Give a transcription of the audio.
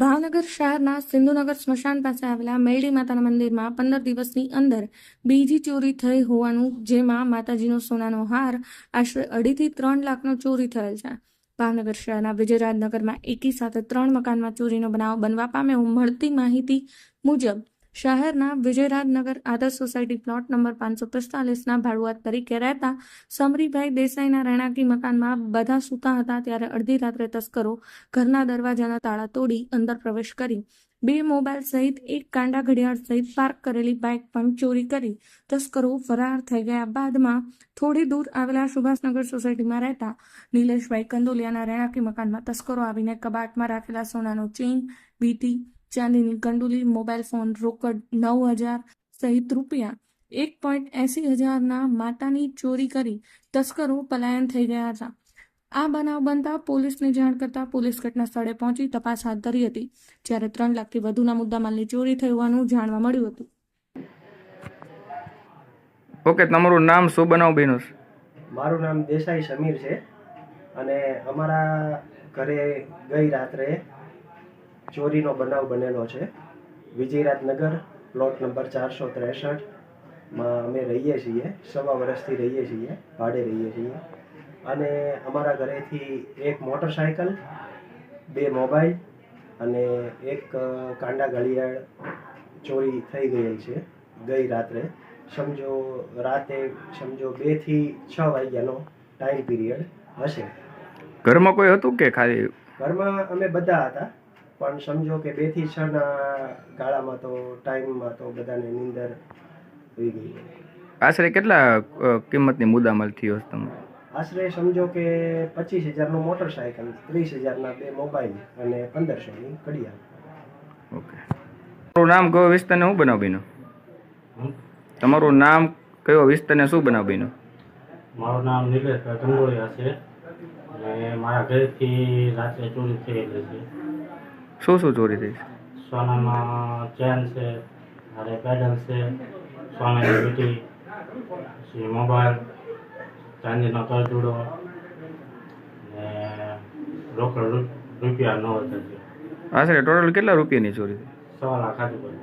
ભાવનગર શહેરના સિંધુનગર સ્મશાન પાસે આવેલા મેરડી માતાના મંદિરમાં 15 દિવસની અંદર બીજી ચોરી થઈ હોવાનું, જેમાં માતાજીનો સોનાનો હાર આશરે 2.5 થી 3 લાખનો ચોરી થયેલ છે. ભાવનગર શહેરના વિજયરાજનગરમાં એકી સાથે 3 મકાનમાં ચોરીનો બનાવ બનવા પામ્યો. મળતી માહિતી મુજબ શહેરના વિજયરાજનગર આદર્શ સોસાયટી પ્લોટ નંબર 545ના ભાડુઆત તરીકે રહેતા સમરીભાઈ દેસાઈના રહેણાંકી મકાનમાં બધા સૂતા હતા ત્યારે અડધી રાત્રે તસ્કરો ઘરના દરવાજાના તાળા તોડી અંદર પ્રવેશ કરી 2 મોબાઈલ સહિત 1 કાંડા ઘડિયાળ સહિત પાર્ક કરેલી બાઇક પણ ચોરી કરી તસ્કરો ફરાર થઈ ગયા. બાદમાં થોડી દૂર આવેલા સુભાષનગર સોસાયટીમાં રહેતા નિલેશભાઈ કંદોલિયાના રહેણાંકી મકાનમાં તસ્કરો આવીને કબાટમાં રાખેલા સોનાનો ચેઇન, વીંટી, ચાંદીની કંડુલી, મોબાઈલ ફોન, રોકડ 9,000 સહિત રૂપિયા 1,80,000ના માતાની ચોરી કરી તસ્કરો પલાયન થઈ ગયા હતા. આ બનાવ બનતા પોલીસને જાણ કરતા પોલીસ ઘટના સ્થળે પહોંચી તપાસ હાથ ધરી હતી, જ્યારે 3 લાખથી વધુના મુદ્દામાલની ચોરી થઈ હોવાનું જાણવા મળ્યું હતું. ઓકે, તમારું નામ શું બનાવ બન્યો છે? મારું નામ દેસાઈ સમીર છે અને અમારા ઘરે ગઈ રાત્રે ચોરીનો બનાવ બનેલો છે. વિજયરાજનગર પ્લોટ નંબર 463માં અમે રહીએ છીએ. 1.25 વર્ષથી રહીએ છીએ, ભાડે રહીએ છીએ. અને અમારા ઘરેથી 1 મોટરસાયકલ, 2 મોબાઈલ અને 1 કાંડા ઘડિયાળ ચોરી થઈ ગયેલ છે ગઈ રાત્રે. રાતે 2 થી 6 વાગ્યાનો ટાઈમ પીરિયડ હશે. ઘરમાં કોઈ હતું કે ખાલી? ઘરમાં અમે બધા હતા, પણ સમજો કે 2 થી 6ના ગાળામાં તો ટાઈમમાં તો બધાને નીંદર થઈ ગઈ. આશરે કેટલા કિંમતની મુદ્દામાલ થયો છે તમે? આશરે સમજો કે 25,000નું મોટરસાયકલ, 30,000ના 2 મોબાઈલ અને 1,500ની ઘડિયાળ. ઓકે, તમારું નામ કયો વિસ્તારને શું બનાવ બન્યો? તમારું નામ કયો વિસ્તારને શું બનાવ બન્યો? મારું નામ નિલેશભાઈ કંગોળિયા છે અને મારા ઘરેથી રાત્રે ચોરી થયેલી છે. શું શું ચોરી થઈ છે? સોનાના ચેન છે, હારે પેડલ છે, સોનાની વીંટી, પછી મોબાઈલ, ચાંદીનો કરજોડો ને રોકડ રૂપિયા 9,000 છે. આશરે ટોટલ કેટલા રૂપિયાની ચોરી થઈ? 6 લાખ આજુબાજુ.